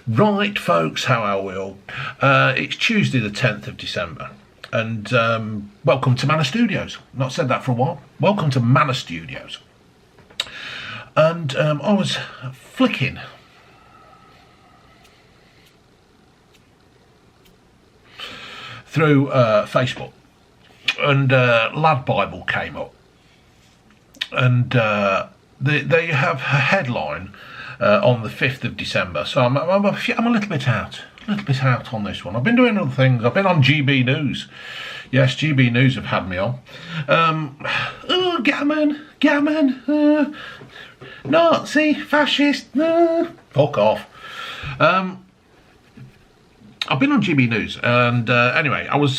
Right, folks, how are we all? It's Tuesday the 10th of December, and welcome to Manor Studios. Not said that for a while. Welcome to Manor Studios. And I was flicking through Facebook, and Lad Bible came up, and they have a headline on the 5th of December, so I'm a little bit out on this one. I've been doing other things. I've been on GB News. Yes, GB News have had me on. Gammon, Nazi, fascist, fuck off. I've been on GB News, and anyway, I was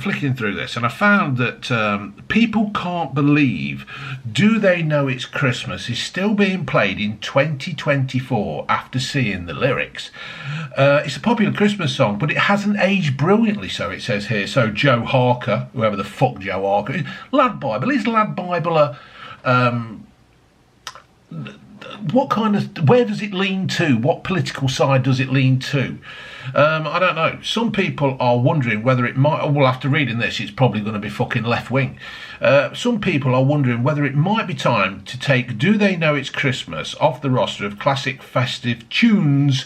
flicking through this, and I found that People Can't Believe Do They Know It's Christmas is still being played in 2024 after seeing the lyrics. It's a popular Christmas song, but it hasn't aged brilliantly, so it says here. So Joe Harker, whoever the fuck Joe Harker is, Lad Bible, is Lad Bible a... what kind of, where does it lean to? What political side does it lean to? I don't know. Some people are wondering whether it might, well, after reading this, it's probably going to be fucking left wing. Some people are wondering whether it might be time to take Do They Know It's Christmas off the roster of classic festive tunes,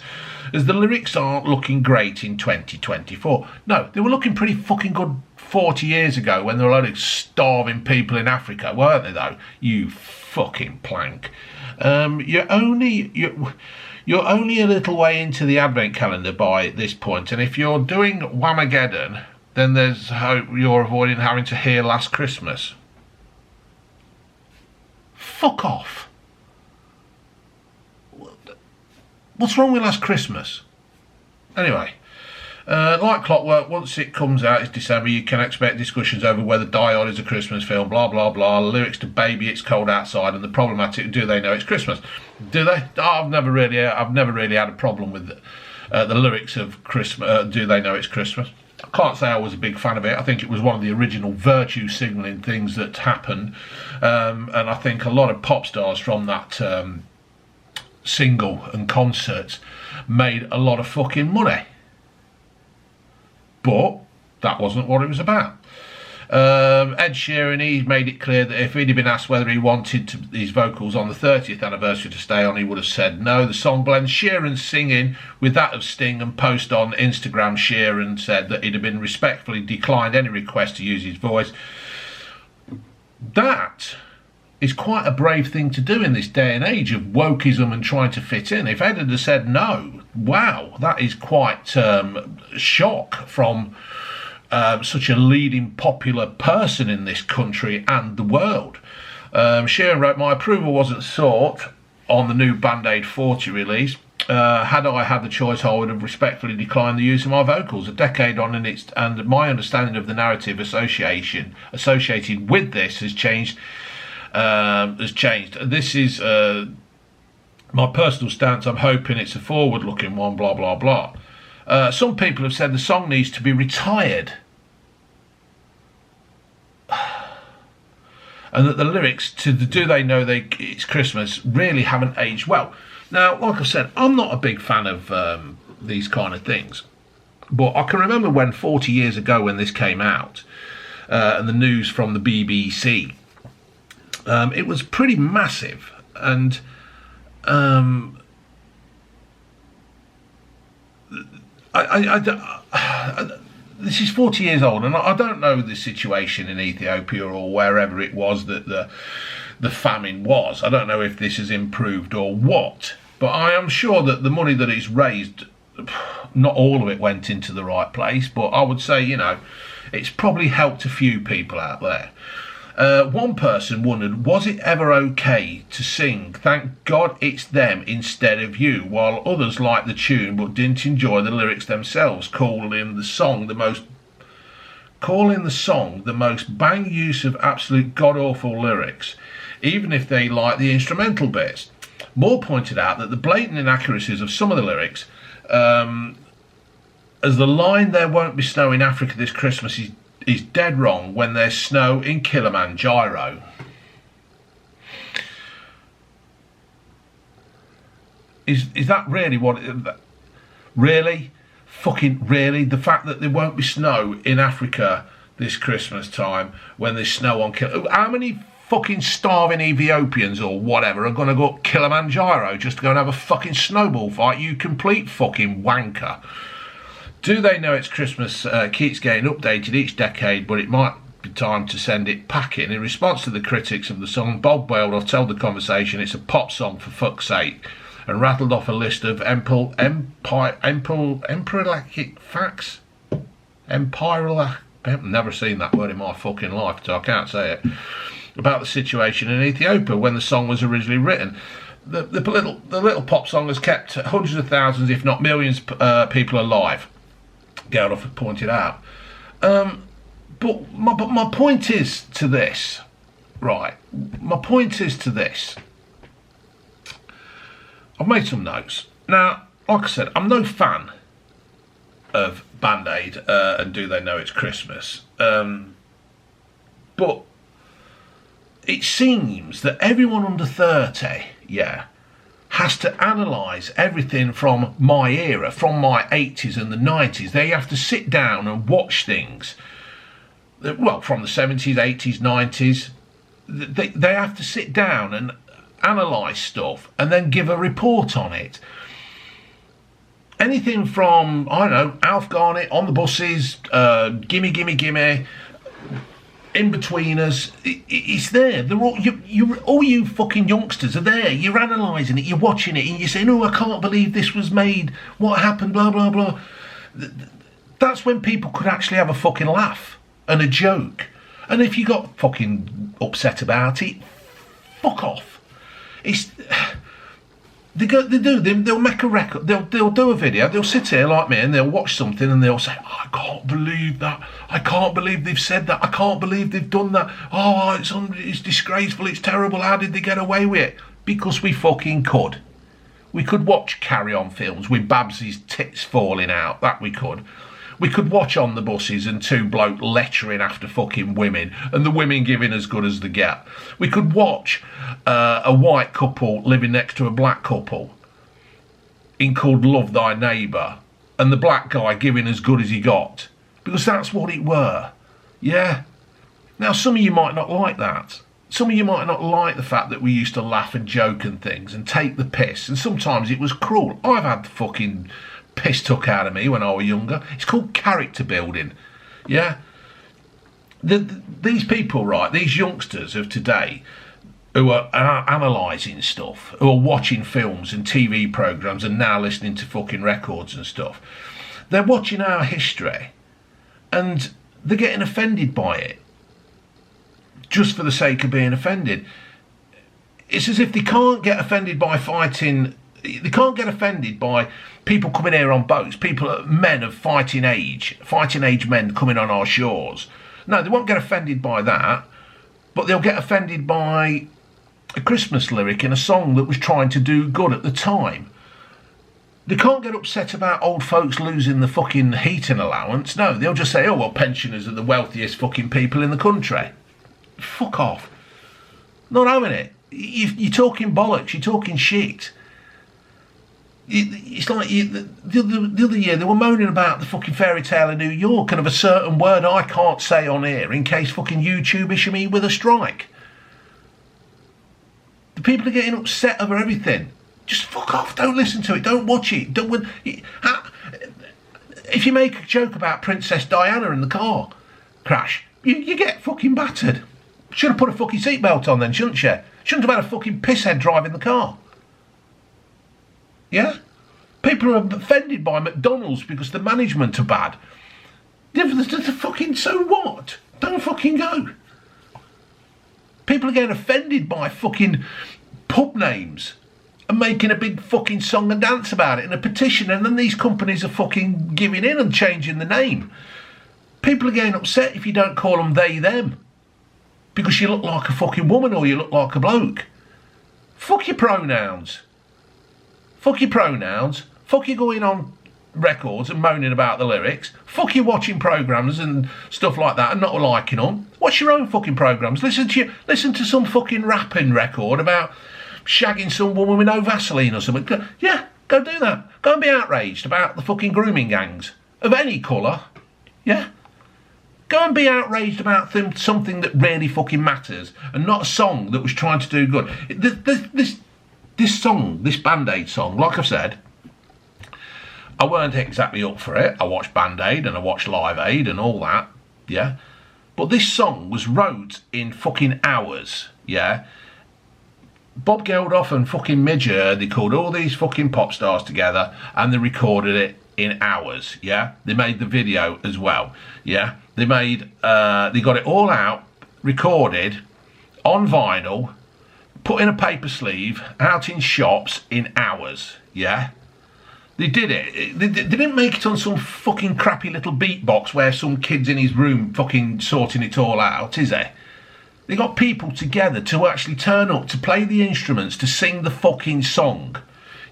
as the lyrics aren't looking great in 2024. No, they were looking pretty fucking good 40 years ago when there were a lot of starving people in Africa, weren't they, though? You fucking plank. You're only a little way into the advent calendar by this point, and if you're doing Whamageddon, then there's hope you're avoiding having to hear Last Christmas. Fuck off. What's wrong with Last Christmas? Anyway, like clockwork, once it comes out, it's December, you can expect discussions over whether Die Hard is a Christmas film, blah, blah, blah, lyrics to Baby It's Cold Outside, and the problematic, do they know it's Christmas? Do they? Oh, I've never really had a problem with the lyrics of Christmas, Do They Know It's Christmas? I can't say I was a big fan of it. I think it was one of the original virtue signalling things that happened, and I think a lot of pop stars from that single and concerts made a lot of fucking money. But that wasn't what it was about. Ed Sheeran, he made it clear that if he'd been asked whether he wanted his vocals on the 30th anniversary to stay on, he would have said no. The song blends Sheeran's singing with that of Sting, and post on Instagram, Sheeran said that he'd have been respectfully declined any request to use his voice. That is quite a brave thing to do in this day and age of wokeism and trying to fit in. If Ed had said no, wow, that is quite shock from such a leading popular person in this country and the world. Sheeran wrote, my approval wasn't sought on the new Band-Aid 40 release. Had I had the choice, I would have respectfully declined the use of my vocals. A decade on, and my understanding of the narrative associated with this has changed. This is my personal stance. I'm hoping it's a forward-looking one, blah, blah, blah. Some people have said the song needs to be retired, and that the lyrics to the Do They Know It's Christmas really haven't aged well. Now, like I said, I'm not a big fan of these kind of things, but I can remember when 40 years ago when this came out, and the news from the BBC, it was pretty massive, and this is 40 years old, and I don't know the situation in Ethiopia or wherever it was that the famine was. I don't know if this has improved or what, but I am sure that the money that it's raised, not all of it went into the right place, but I would say, it's probably helped a few people out there. One person wondered, was it ever okay to sing "Thank God It's Them" instead of you, while others liked the tune but didn't enjoy the lyrics themselves, calling the song the most bang use of absolute god-awful lyrics, even if they liked the instrumental bits. Moore pointed out that the blatant inaccuracies of some of the lyrics, as the line "There won't be snow in Africa this Christmas" is dead wrong when there's snow in Kilimanjaro. Is that really what Really? Fucking really? The fact that there won't be snow in Africa this Christmas time when there's snow on how many fucking starving Ethiopians or whatever are going to go up Kilimanjaro just to go and have a fucking snowball fight? You complete fucking wanker. Do They Know It's Christmas keeps getting updated each decade, but it might be time to send it packing. In response to the critics of the song, Bob Whale have told the conversation it's a pop song for fuck's sake, and rattled off a list of empiralic facts. I've never seen that word in my fucking life, so I can't say it. About the situation in Ethiopia when the song was originally written. The little pop song has kept hundreds of thousands, if not millions, people alive. Geldof had pointed out. But my point is to this, right? My point is to this. I've made some notes. Now, like I said, I'm no fan of Band-Aid and Do They Know It's Christmas. But it seems that everyone under 30, has to analyse everything from my era, from my 80s and the 90s. They have to sit down and watch things, well, from the 70s, 80s, 90s. They have to sit down and analyse stuff and then give a report on it. Anything from, I don't know, Alf Garnett on the buses, Gimme Gimme Gimme, In-Betweeners, it's there. They're all you fucking youngsters are there. You're analysing it, you're watching it, and you're saying, oh, I can't believe this was made, what happened, blah, blah, blah. That's when people could actually have a fucking laugh and a joke. And if you got fucking upset about it, fuck off. They'll make a record, they'll do a video, they'll sit here like me and they'll watch something and they'll say, oh, I can't believe that, I can't believe they've said that, I can't believe they've done that, oh, it's disgraceful, it's terrible, how did they get away with it? Because we fucking could. We could watch Carry On films with Babsy's tits falling out, that we could. We could watch On the Buses and two blokes lecturing after fucking women and the women giving as good as they get. We could watch a white couple living next to a black couple in called Love Thy Neighbour and the black guy giving as good as he got. Because that's what it were. Yeah? Now, some of you might not like that. Some of you might not like the fact that we used to laugh and joke and things and take the piss. And sometimes it was cruel. I've had the fucking piss took out of me when I was younger. It's called character building. Yeah? These people, right, these youngsters of today who are analysing stuff, who are watching films and TV programmes and now listening to fucking records and stuff, they're watching our history and they're getting offended by it just for the sake of being offended. It's as if they can't get offended by fighting. They can't get offended by people coming here on boats, men of fighting age men coming on our shores. No, they won't get offended by that, but they'll get offended by a Christmas lyric in a song that was trying to do good at the time. They can't get upset about old folks losing the fucking heating allowance. No, they'll just say, oh, well, pensioners are the wealthiest fucking people in the country. Fuck off. Not having it. You're talking bollocks, you're talking shit. It's like the other year they were moaning about the fucking fairy tale of New York and of a certain word I can't say on here in case fucking YouTube issue me with a strike. The people are getting upset over everything. Just fuck off, don't listen to it, don't watch it. If you make a joke about Princess Diana in the car crash, you get fucking battered. Should have put a fucking seatbelt on then, shouldn't you? Shouldn't have had a fucking pisshead driving the car. Yeah? People are offended by McDonald's because the management are bad. Fucking so what? Don't fucking go. People are getting offended by fucking pub names and making a big fucking song and dance about it in a petition, and then these companies are fucking giving in and changing the name. People are getting upset if you don't call them they, them. Because you look like a fucking woman or you look like a bloke. Fuck your pronouns. Fuck your pronouns. Fuck you going on records and moaning about the lyrics. Fuck you watching programmes and stuff like that and not liking them. Watch your own fucking programmes. Listen to some fucking rapping record about shagging some woman with no Vaseline or something. Yeah, Go do that. Go and be outraged about the fucking grooming gangs of any colour. Yeah? Go and be outraged about something that really fucking matters, and not a song that was trying to do good. This song, this Band-Aid song, like I've said, I weren't exactly up for it. I watched Band-Aid and I watched Live Aid and all that, yeah? But this song was wrote in fucking hours, yeah? Bob Geldof and fucking Midge, they called all these fucking pop stars together and they recorded it in hours, yeah? They made the video as well, yeah? They got it all out, recorded, on vinyl, put in a paper sleeve, out in shops in hours, yeah? They did it. They didn't make it on some fucking crappy little beatbox where some kid's in his room fucking sorting it all out, is it? They got people together to actually turn up, to play the instruments, to sing the fucking song,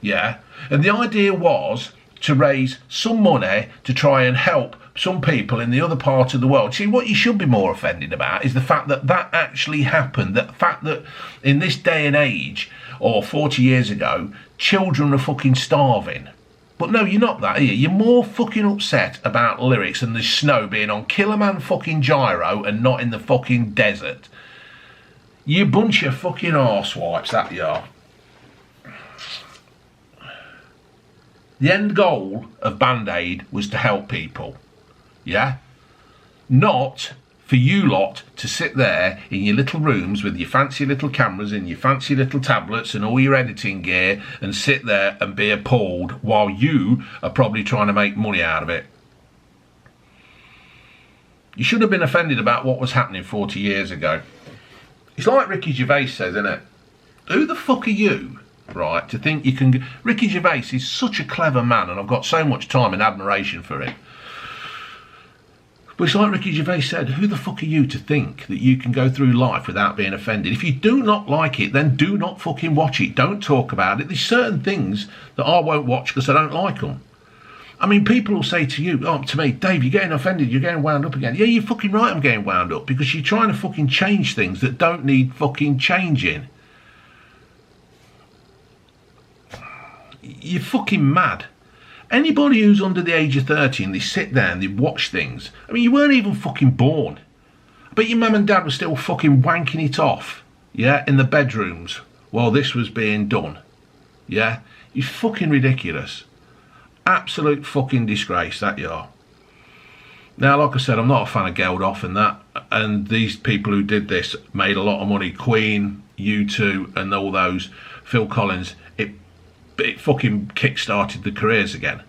yeah? And the idea was to raise some money to try and help some people in the other part of the world. See, what you should be more offended about is the fact that that actually happened. The fact that in this day and age, or 40 years ago, children are fucking starving. But no, you're not that, are you? You're more fucking upset about lyrics and the snow being on Killerman fucking Gyro and not in the fucking desert. You bunch of fucking arsewipes, that you are. The end goal of Band-Aid was to help people, yeah? Not for you lot to sit there in your little rooms with your fancy little cameras and your fancy little tablets and all your editing gear and sit there and be appalled while you are probably trying to make money out of it. You should have been offended about what was happening 40 years ago. It's like Ricky Gervais says, isn't it? Who the fuck are you, right, to think you can... Ricky Gervais is such a clever man and I've got so much time and admiration for him. But it's like Ricky Gervais said, who the fuck are you to think that you can go through life without being offended? If you do not like it, then do not fucking watch it. Don't talk about it. There's certain things that I won't watch because I don't like them. I mean, people will say to you, oh, to me, Dave, you're getting offended, you're getting wound up again. Yeah, you're fucking right, I'm getting wound up because you're trying to fucking change things that don't need fucking changing. You're fucking mad. Anybody who's under the age of 30 and they sit there and they watch things, I mean, you weren't even fucking born. I bet your mum and dad were still fucking wanking it off, yeah, in the bedrooms while this was being done, yeah? You're fucking ridiculous. Absolute fucking disgrace, that you are. Now, like I said, I'm not a fan of Geldof and that, and these people who did this made a lot of money. Queen, U2 and all those, Phil Collins, it fucking kick-started the careers again.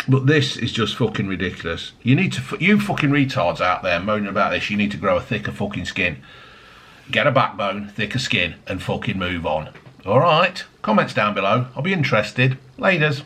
But this is just fucking ridiculous. You need to, you fucking retards out there moaning about this, you need to grow a thicker fucking skin. Get a backbone, thicker skin, and fucking move on. Alright? Comments down below. I'll be interested. Laters.